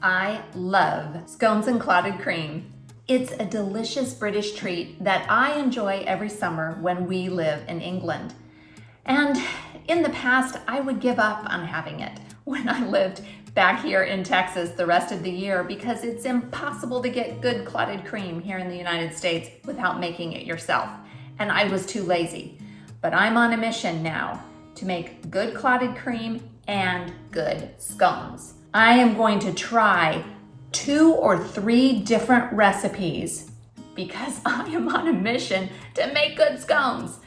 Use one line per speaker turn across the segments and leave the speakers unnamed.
I love scones and clotted cream. It's a delicious British treat that I enjoy every summer when we live in England. And in the past, I would give up on having it when I lived back here in Texas the rest of the year because it's impossible to get good clotted cream here in the United States without making it yourself. And I was too lazy. But I'm on a mission now to make good clotted cream and good scones. I am going to try 2 or 3 different recipes because I am on a mission to make good scones.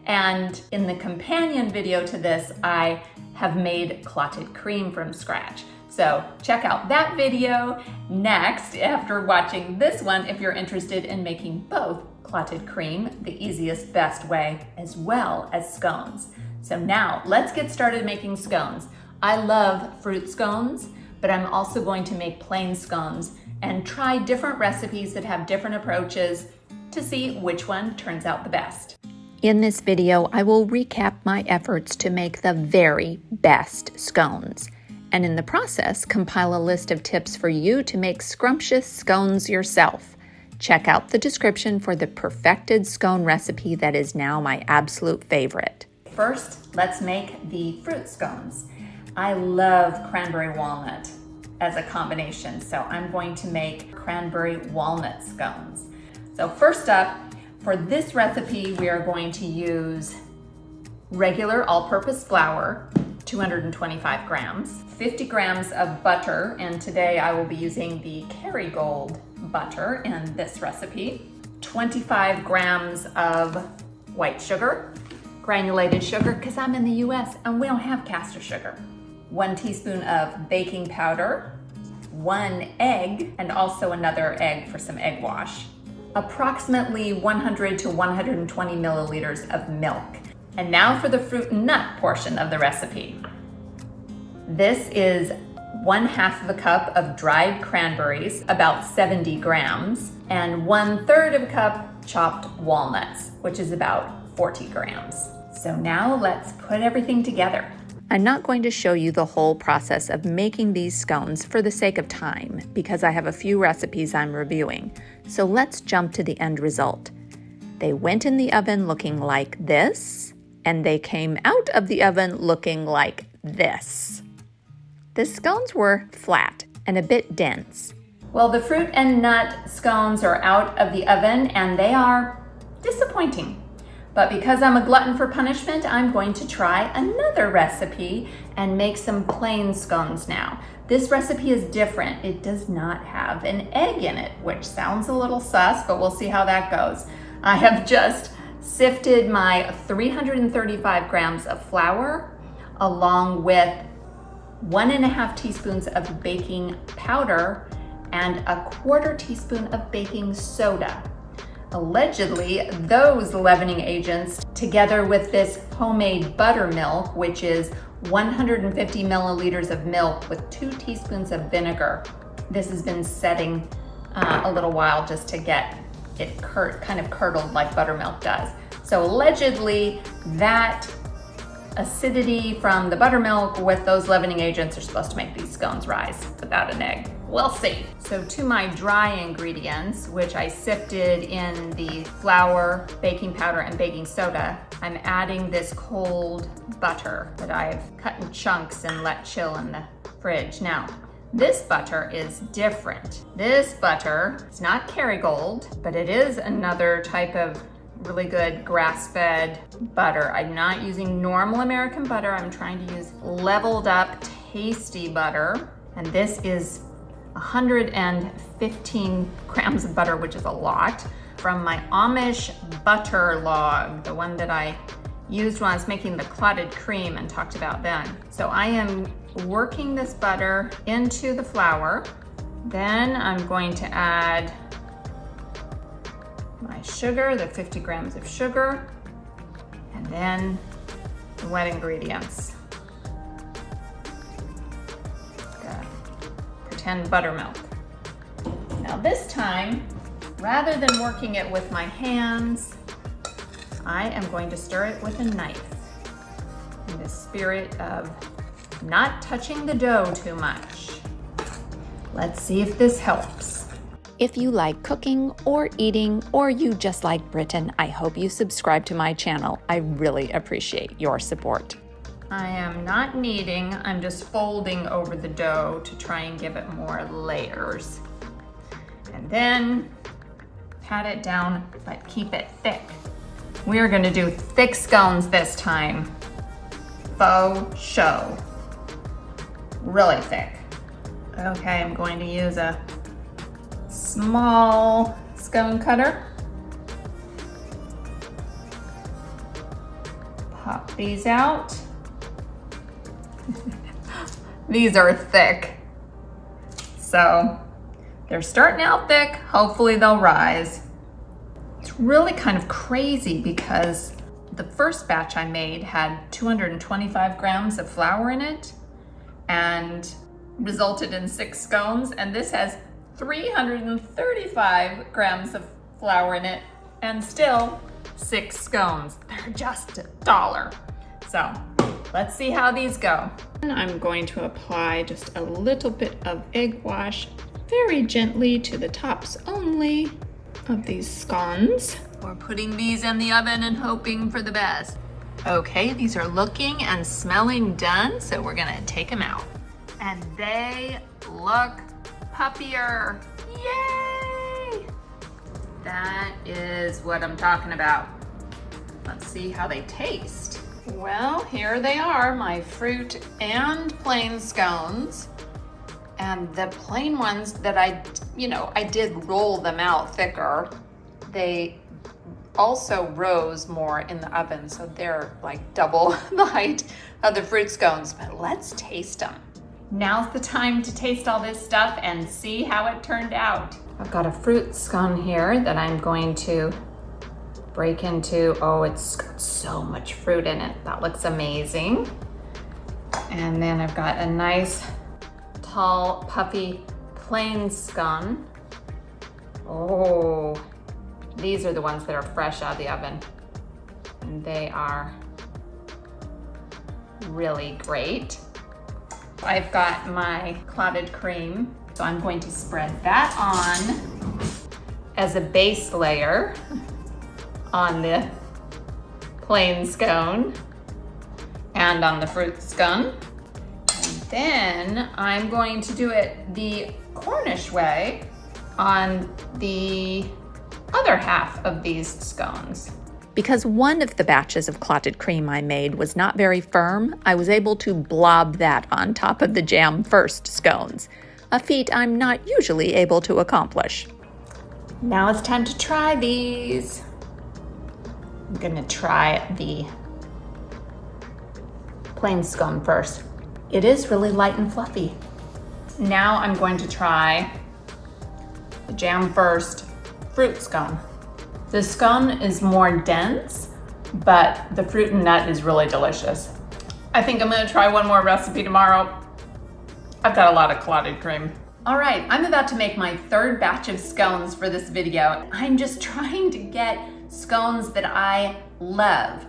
And in the companion video to this, I have made clotted cream from scratch. So check out that video next after watching this one if you're interested in making both clotted cream, the easiest, best way, as well as scones. So now let's get started making scones. I love fruit scones, but I'm also going to make plain scones and try different recipes that have different approaches to see which one turns out the best. In this video, I will recap my efforts to make the very best scones, and in the process, compile a list of tips for you to make scrumptious scones yourself. Check out the description for the perfected scone recipe that is now my absolute favorite. First, let's make the fruit scones. I love cranberry walnut as a combination, so I'm going to make cranberry walnut scones. So first up, for this recipe, we are going to use regular all-purpose flour, 225 grams, 50 grams of butter, and today I will be using the Kerrygold butter in this recipe, 25 grams of white sugar, granulated sugar, because I'm in the US and we don't have caster sugar, 1 teaspoon of baking powder, 1 egg, and also another egg for some egg wash, approximately 100 to 120 milliliters of milk. And now for the fruit and nut portion of the recipe. This is 1/2 of a cup of dried cranberries, about 70 grams, and 1/3 of a cup chopped walnuts, which is about 40 grams. So now let's put everything together. I'm not going to show you the whole process of making these scones for the sake of time because I have a few recipes I'm reviewing. So let's jump to the end result. They went in the oven looking like this, and they came out of the oven looking like this. The scones were flat and a bit dense. Well, the fruit and nut scones are out of the oven and they are disappointing. But because I'm a glutton for punishment, I'm going to try another recipe and make some plain scones now. This recipe is different. It does not have an egg in it, which sounds a little sus, but we'll see how that goes. I have just sifted my 335 grams of flour along with 1.5 teaspoons of baking powder and 1/4 teaspoon of baking soda. Allegedly, those leavening agents, together with this homemade buttermilk, which is 150 milliliters of milk with 2 teaspoons of vinegar. This has been setting a little while just to get it kind of curdled like buttermilk does. So allegedly, that acidity from the buttermilk with those leavening agents are supposed to make these scones rise without an egg. We'll see. So to my dry ingredients, which I sifted in the flour, baking powder, and baking soda, I'm adding this cold butter that I've cut in chunks and let chill in the fridge. Now, this butter is different. This butter is not Kerrygold, but it is another type of really good grass-fed butter. I'm not using normal American butter. I'm trying to use leveled up, tasty butter. And this is 115 grams of butter, which is a lot, from my Amish butter log, the one that I used when I was making the clotted cream and talked about then. So I am working this butter into the flour. Then I'm going to add my sugar, the 50 grams of sugar, and then the wet ingredients. Pretend buttermilk. Now this time, rather than working it with my hands, I am going to stir it with a knife in the spirit of not touching the dough too much. Let's see if this helps.
If you like cooking or eating, or you just like Britain, I hope you subscribe to my channel. I really appreciate your support.
I am not kneading, I'm just folding over the dough to try and give it more layers. And then pat it down, but keep it thick. We're gonna do thick scones this time. Faux show. Really thick. Okay, I'm going to use a small scone cutter. Pop these out. These are thick. So they're starting out thick. Hopefully they'll rise. It's really kind of crazy because the first batch I made had 225 grams of flour in it and resulted in 6 scones, and this has 335 grams of flour in it and still 6 scones. They're just $1. So let's see how these go. And I'm going to apply just a little bit of egg wash very gently to the tops only of these scones. We're putting these in the oven and hoping for the best. Okay, these are looking and smelling done, so we're gonna take them out. And they look puffier. Yay! That is what I'm talking about. Let's see how they taste. Well, here they are, my fruit and plain scones. And the plain ones that I did roll them out thicker. They also rose more in the oven, so they're like double the height of the fruit scones, but let's taste them. Now's the time to taste all this stuff and see how it turned out. I've got a fruit scone here that I'm going to break into. Oh, it's got so much fruit in it. That looks amazing. And then I've got a nice, tall, puffy, plain scone. Oh, these are the ones that are fresh out of the oven. And they are really great. I've got my clotted cream, so I'm going to spread that on as a base layer on the plain scone and on the fruit scone. And then I'm going to do it the Cornish way on the other half of these scones.
Because one of the batches of clotted cream I made was not very firm, I was able to blob that on top of the jam first scones, a feat I'm not usually able to accomplish.
Now it's time to try these. I'm gonna try the plain scone first. It is really light and fluffy. Now I'm going to try the jam first fruit scone. The scone is more dense, but the fruit and nut is really delicious. I think I'm gonna try one more recipe tomorrow. I've got a lot of clotted cream. All right, I'm about to make my third batch of scones for this video. I'm just trying to get scones that I love.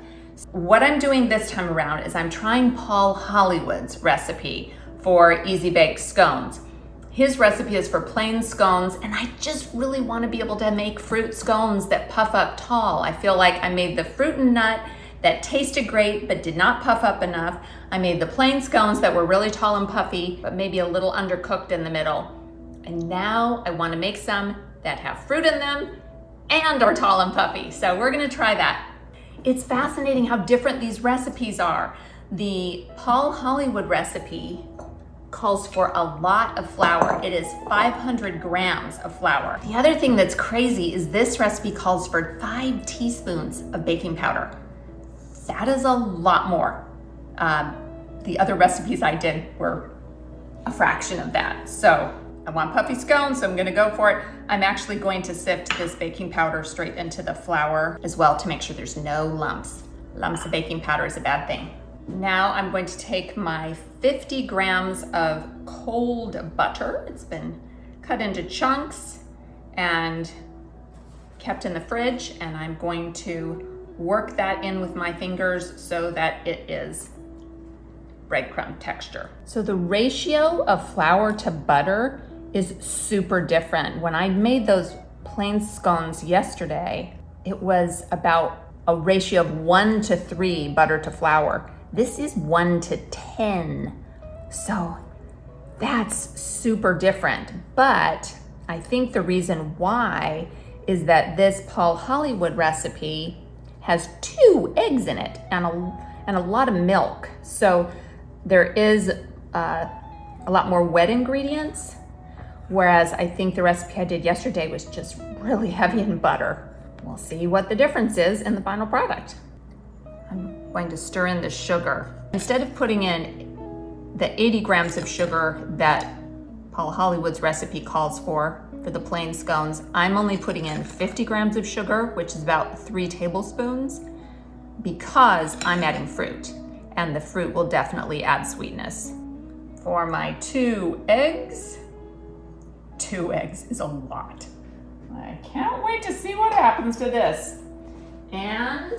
What I'm doing this time around is I'm trying Paul Hollywood's recipe for easy baked scones. His recipe is for plain scones, and I just really want to be able to make fruit scones that puff up tall. I feel like I made the fruit and nut that tasted great but did not puff up enough. I made the plain scones that were really tall and puffy but maybe a little undercooked in the middle. And now I want to make some that have fruit in them and are tall and puffy. So we're going to try that. It's fascinating how different these recipes are. The Paul Hollywood recipe calls for a lot of flour. It is 500 grams of flour. The other thing that's crazy is this recipe calls for 5 teaspoons of baking powder. That is a lot more. The other recipes I did were a fraction of that. So I want puffy scones, so I'm gonna go for it. I'm actually going to sift this baking powder straight into the flour as well to make sure there's no lumps. Lumps of baking powder is a bad thing. Now I'm going to take my 50 grams of cold butter. It's been cut into chunks and kept in the fridge, and I'm going to work that in with my fingers so that it is breadcrumb texture. So the ratio of flour to butter is super different. When I made those plain scones yesterday, it was about a ratio of 1 to 3 butter to flour. This is 1 to 10. So that's super different. But I think the reason why is that this Paul Hollywood recipe has 2 eggs in it and a lot of milk. So there is a lot more wet ingredients, whereas I think the recipe I did yesterday was just really heavy in butter. We'll see what the difference is in the final product. I'm going to stir in the sugar. Instead of putting in the 80 grams of sugar that Paul Hollywood's recipe calls for the plain scones, I'm only putting in 50 grams of sugar, which is about 3 tablespoons, because I'm adding fruit, and the fruit will definitely add sweetness. For my 2 eggs, 2 eggs is a lot. I can't wait to see what happens to this. And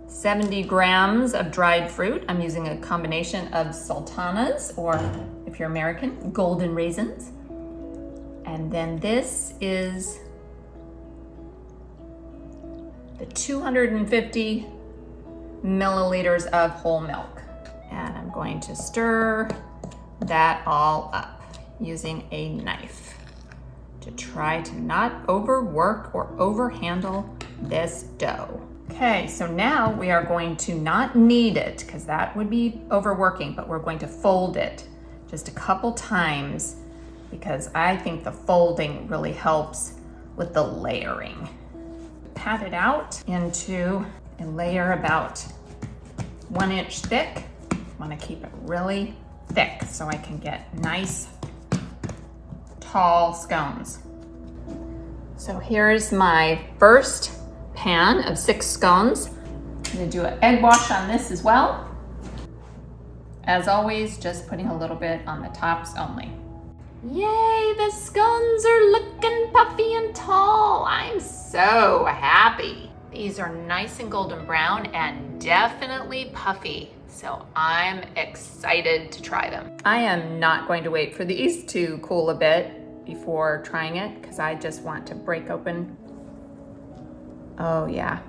70 grams of dried fruit. I'm using a combination of sultanas, or if you're American, golden raisins. And then this is the 250 milliliters of whole milk. And I'm going to stir that all up using a knife to try to not overwork or overhandle this dough. Okay, so now we are going to not knead it, because that would be overworking, but we're going to fold it just a couple times, because I think the folding really helps with the layering. Pat it out into a layer about 1 inch thick. I want to keep it really thick so I can get nice tall scones. So here's my first pan of 6 scones. I'm going to do an egg wash on this as well. As always, just putting a little bit on the tops only. Yay, the scones are looking puffy and tall. I'm so happy. These are nice and golden brown and definitely puffy, so I'm excited to try them. I am not going to wait for these to cool a bit before trying it, because I just want to break open. Oh yeah,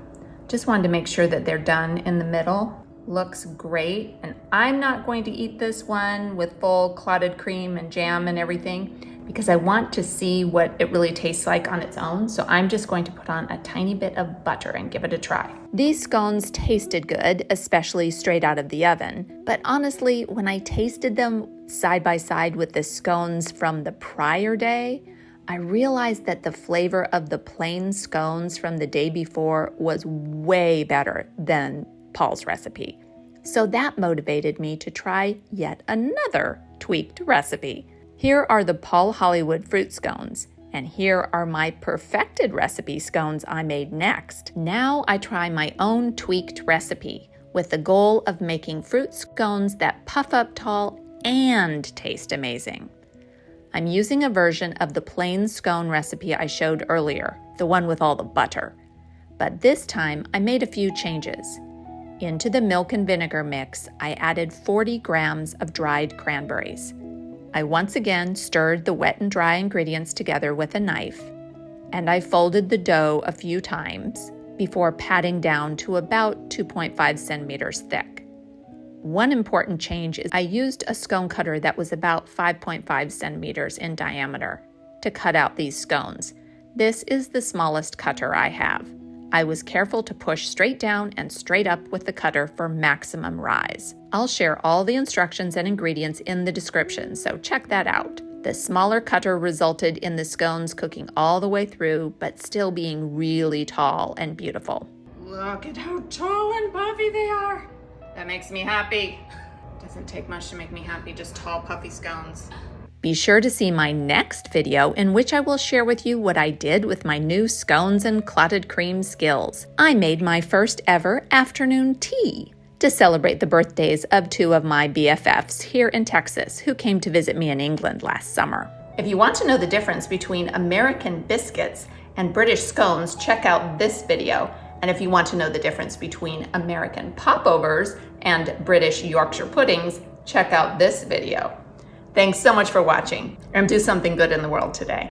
just wanted to make sure that they're done in the middle. Looks great, and I'm not going to eat this one with full clotted cream and jam and everything, because I want to see what it really tastes like on its own. So I'm just going to put on a tiny bit of butter and give it a try.
These scones tasted good, especially straight out of the oven. But honestly, when I tasted them side by side with the scones from the prior day, I realized that the flavor of the plain scones from the day before was way better than Paul's recipe. So that motivated me to try yet another tweaked recipe. Here are the Paul Hollywood fruit scones, and here are my perfected recipe scones I made next. Now I try my own tweaked recipe with the goal of making fruit scones that puff up tall and taste amazing. I'm using a version of the plain scone recipe I showed earlier, the one with all the butter. But this time I made a few changes. Into the milk and vinegar mix, I added 40 grams of dried cranberries. I once again stirred the wet and dry ingredients together with a knife, and I folded the dough a few times before patting down to about 2.5 centimeters thick. One important change is I used a scone cutter that was about 5.5 centimeters in diameter to cut out these scones. This is the smallest cutter I have. I was careful to push straight down and straight up with the cutter for maximum rise. I'll share all the instructions and ingredients in the description, so check that out. The smaller cutter resulted in the scones cooking all the way through, but still being really tall and beautiful.
Look at how tall and puffy they are. That makes me happy. Doesn't take much to make me happy, just tall, puffy scones.
Be sure to see my next video, in which I will share with you what I did with my new scones and clotted cream skills. I made my first ever afternoon tea to celebrate the birthdays of 2 of my BFFs here in Texas who came to visit me in England last summer.
If you want to know the difference between American biscuits and British scones, check out this video. And if you want to know the difference between American popovers and British Yorkshire puddings, check out this video. Thanks so much for watching, and do something good in the world today.